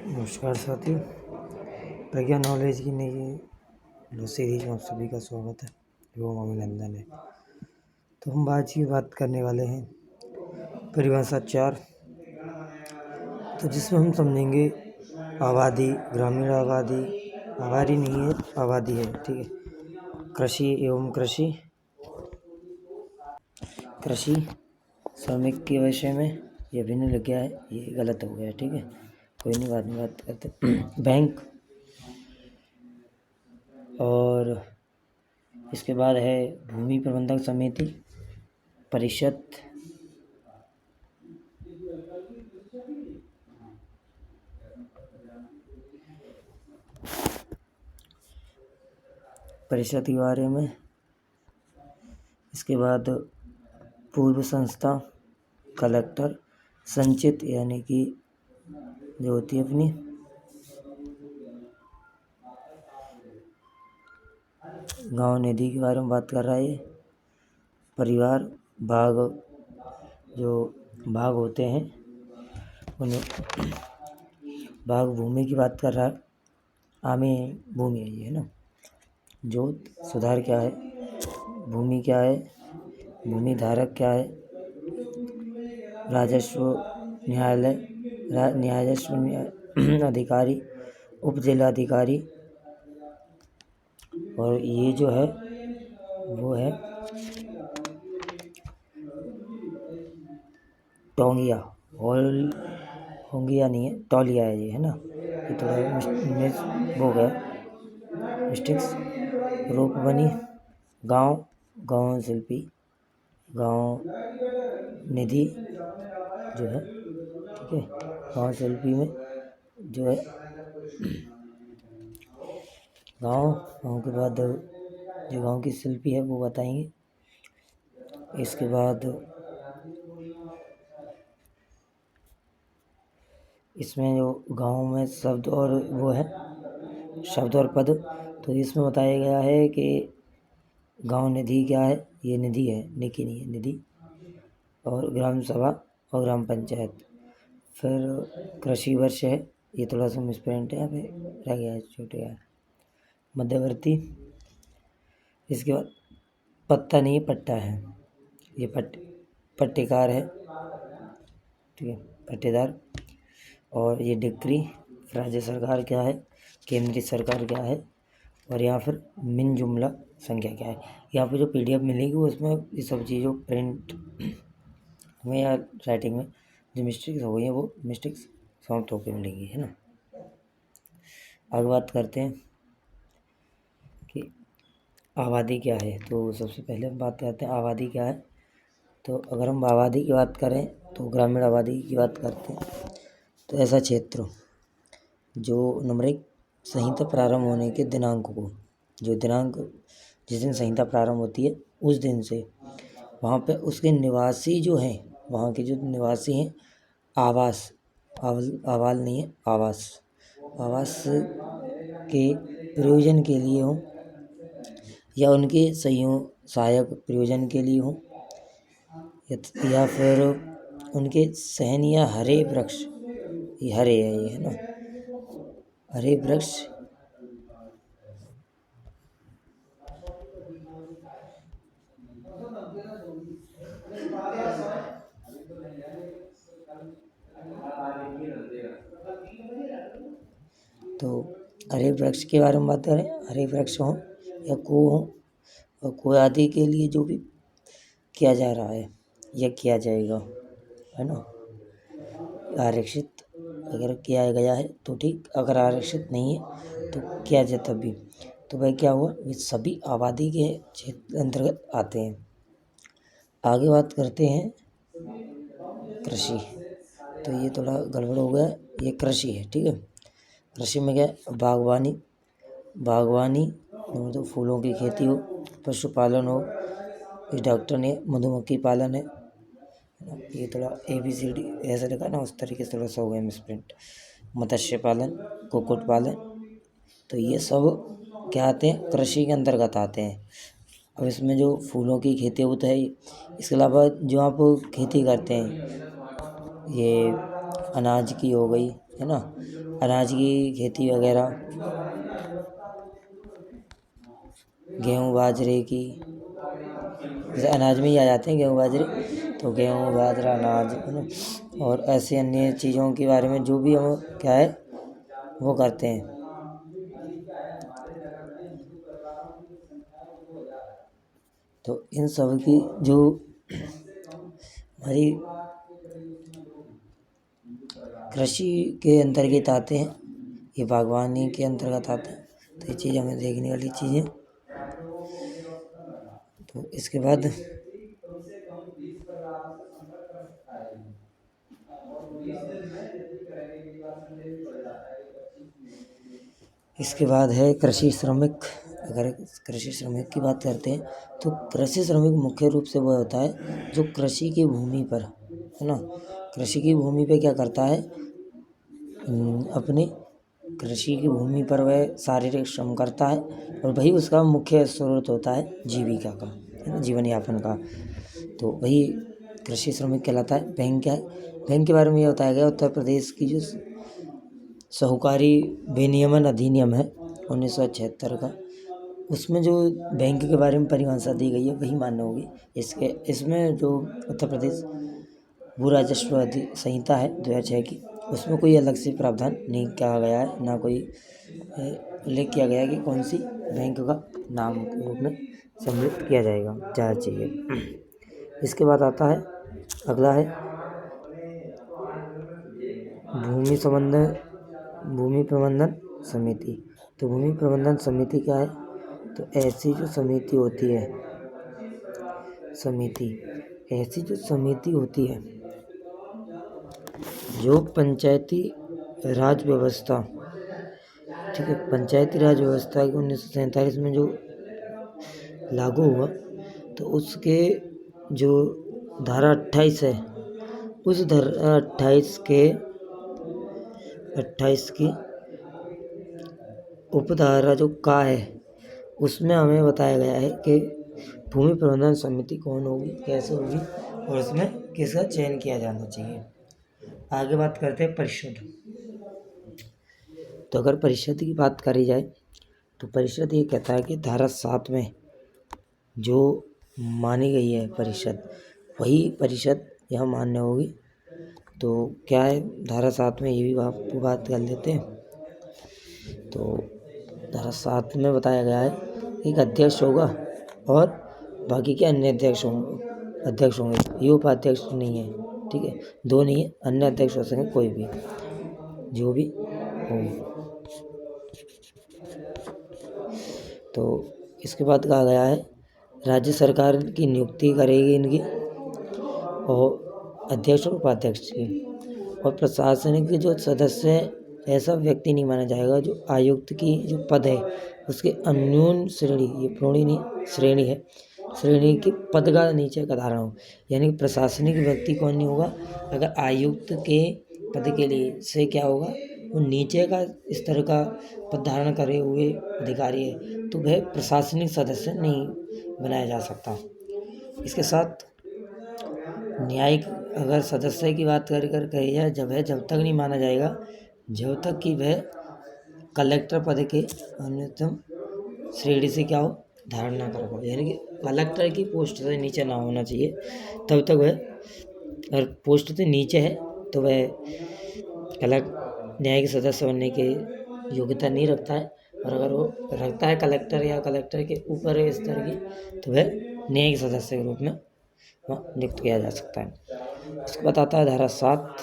नमस्कार साथियों, प्रज्ञा नॉलेज की नई सीरीज में आप सभी का स्वागत है एवं अभिनंदन है। तो हम आज की बात करने वाले हैं परिभाषा 4, तो जिसमें हम समझेंगे आबादी, ग्रामीण आबादी, आबादी नहीं है, आबादी है, ठीक है। कृषि एवं कृषि श्रमिक के विषय में ये भिन्न लग गया है, ये गलत हो गया, ठीक है। कोई नहीं, बाद में बात करते। बैंक और इसके बाद है भूमि प्रबंधक समिति परिषद, के बारे में। इसके बाद पूर्व संस्था, कलेक्टर, संचित यानी कि जो होती है अपनी गांव निधि के बारे में बात कर रहा है। परिवार, भाग, जो भाग होते हैं उन्हें भाग भूमि की बात कर रहा है। आमी भूमि है ये, है ना। जोत, सुधार क्या है, भूमि क्या है, भूमि धारक क्या है, राजस्व न्यायालय, न्यायस्व अधिकारी, उप जिलाधिकारी, और ये जो है वो है टोंगिया, होंगिया नहीं है, टोलिया है ये, है ना। ये थोड़ा हो गया मिस्टेक्स। रूपबनी, गांव शिल्पी, गांव निधि जो है, ठीक है। गांव शिल्पी में जो है गांव के बाद जो गांव की शिल्पी है वो बताएंगे। इसके बाद इसमें जो गांव में शब्द और वो है शब्द और पद, तो इसमें बताया गया है कि गांव निधि क्या है, ये निधि है, निकी नहीं है, निधि। और ग्राम सभा और ग्राम पंचायत। फिर कृषि वर्ष है, ये थोड़ा सा मिसप्रिंट है, यहाँ पे रह गया है, छोटे है। मध्यवर्ती, इसके बाद पत्ता नहीं, पट्टा है, ये पट्टेकार है, ठीक है, पट्टेदार। और ये डिक्री, राज्य सरकार क्या है, केंद्रीय सरकार क्या है। और यहाँ फिर मिन जुमला संख्या क्या है। यहाँ पे जो PDF मिलेगी उसमें ये सब चीज़ों प्रिंट में या राइटिंग में जो मिस्टेक्स हो गई हैं वो मिस्टेक्स समाप्त होकर मिलेंगी, है ना। आगे बात करते हैं कि आबादी क्या है। तो सबसे पहले हम बात करते हैं आबादी क्या है। तो अगर हम आबादी की बात करें तो ग्रामीण आबादी की बात करते हैं तो ऐसा क्षेत्र जो नुमेरिक संहिता प्रारंभ होने के दिनांक को, जो दिनांक जिस दिन संहिता प्रारंभ होती है उस दिन से वहाँ पे उसके निवासी जो हैं, वहाँ के जो निवासी हैं, आवाल नहीं है, आवास के प्रयोजन के लिए हों या उनके सहायक प्रयोजन के लिए हों, या फिर उनके सहन या हरे वृक्ष, ये हरे है, ये है ना, हरे वृक्ष तो हरे वृक्ष के बारे में बात करें, हरे वृक्ष हों या को हों, और को आदि के लिए जो भी किया जा रहा है या किया जाएगा, है ना। आरक्षित अगर किया गया है तो ठीक, अगर आरक्षित नहीं है तो किया जाए तब भी, तो वह क्या हुआ, वे सभी आबादी के क्षेत्र अंतर्गत आते हैं। आगे बात करते हैं कृषि, तो ये थोड़ा गड़बड़ हो गया, ये कृषि है, ठीक है। कृषि में क्या है, बागवानी तो फूलों की खेती हो, पशुपालन हो, इस डॉक्टर ने मधुमक्खी पालन है, ये थोड़ा ABCD ऐसा लिखा ना, उस तरीके से थोड़ा सा हो गया मिसप्रिंट। मत्स्य पालन, कुक्कुट पालन, तो ये सब क्या आते हैं, कृषि के अंतर्गत आते हैं। अब इसमें जो फूलों की खेती होता है, इसके अलावा जो आप खेती करते हैं ये अनाज की हो गई है ना, अनाज की खेती वगैरह, गेहूँ बाजरे की, जैसे अनाज में ही आ जाते हैं गेहूँ बाजरे, तो गेहूँ बाजरा अनाज है ना, और ऐसे अन्य चीज़ों के बारे में जो भी हम क्या है वो करते हैं। तो इन सब की जो हमारी कृषि के अंतर्गत आते हैं, ये बागवानी के अंतर्गत आते हैं, तो ये चीज़ हमें देखने वाली चीज़ है। तो इसके बाद है कृषि श्रमिक। अगर कृषि श्रमिक की बात करते हैं तो कृषि श्रमिक मुख्य रूप से वो होता है जो कृषि की भूमि पर है ना, कृषि की भूमि पे क्या करता है, अपनी कृषि की भूमि पर वह शारीरिक श्रम करता है और वही उसका मुख्य स्रोत होता है जीविका का, है ना, जीवन यापन का। तो वही कृषि श्रमिक कहलाता है। बैंक क्या है, बैंक के बारे में ये बताया गया उत्तर प्रदेश की जो साहूकारी विनियमन अधिनियम है 1976 का, उसमें जो बैंक के बारे में परिभाषा दी गई है वही मान्य होगी। इसमें जो उत्तर प्रदेश भू राजस्व संहिता है 2006 की, उसमें कोई अलग से प्रावधान नहीं कहा गया है, ना कोई उल्लेख किया गया है कि कौन सी बैंक का नाम के रूप में सम्मिलित किया जाना चाहिए। इसके बाद आता है, अगला है भूमि प्रबंधन समिति। तो भूमि प्रबंधन समिति क्या है, तो ऐसी जो समिति होती है जो पंचायती राज व्यवस्था, ठीक है, पंचायती राज व्यवस्था 1947 में जो लागू हुआ, तो उसके जो धारा 28 है, उस धारा 28 की उपधारा जो का है, उसमें हमें बताया गया है कि भूमि प्रबंधन समिति कौन होगी, कैसे होगी और इसमें किसका चयन किया जाना चाहिए। आगे बात करते हैं परिषद। तो अगर परिषद की बात करी जाए तो परिषद ये कहता है कि धारा 7 में जो मानी गई है परिषद, वही परिषद यहाँ मान्य होगी। तो क्या है धारा 7 में, ये भी बात कर लेते हैं। तो धारा 7 में बताया गया है एक अध्यक्ष होगा और बाकी के अन्य अध्यक्ष होंगे, ये उपाध्यक्ष नहीं है, ठीक है, दो नहीं है, अन्य अध्यक्ष हो सकें कोई भी, जो भी हो। तो इसके बाद कहा गया है राज्य सरकार की नियुक्ति करेगी इनकी और अध्यक्ष और उपाध्यक्ष की, और प्रशासनिक जो सदस्य है ऐसा व्यक्ति नहीं माना जाएगा जो आयुक्त की जो पद है उसके अन्यून श्रेणी, ये प्रोणी नहीं श्रेणी है, श्रेणी के पद का नीचे का धारण हो। यानी प्रशासनिक व्यक्ति कौन नहीं होगा, अगर आयुक्त के पद के लिए से क्या होगा, वो नीचे का स्तर का पद धारण करे हुए अधिकारी है तो वह प्रशासनिक सदस्य नहीं बनाया जा सकता। इसके साथ न्यायिक अगर सदस्य की बात कर कही जाए, जब तक नहीं माना जाएगा जब तक कि वह कलेक्टर पद के न्यूनतम श्रेणी से क्या हो, धारण ना कर पाए, यानी कि कलेक्टर की पोस्ट से नीचे ना होना चाहिए, तब तक वह, अगर पोस्ट से नीचे है तो वह न्यायिक सदस्य बनने की योग्यता नहीं रखता है, और अगर वो रखता है कलेक्टर या कलेक्टर के ऊपर स्तर की, तो वह न्यायिक सदस्य के रूप में नियुक्त किया जा सकता है। इसके बाद आता है धारा 7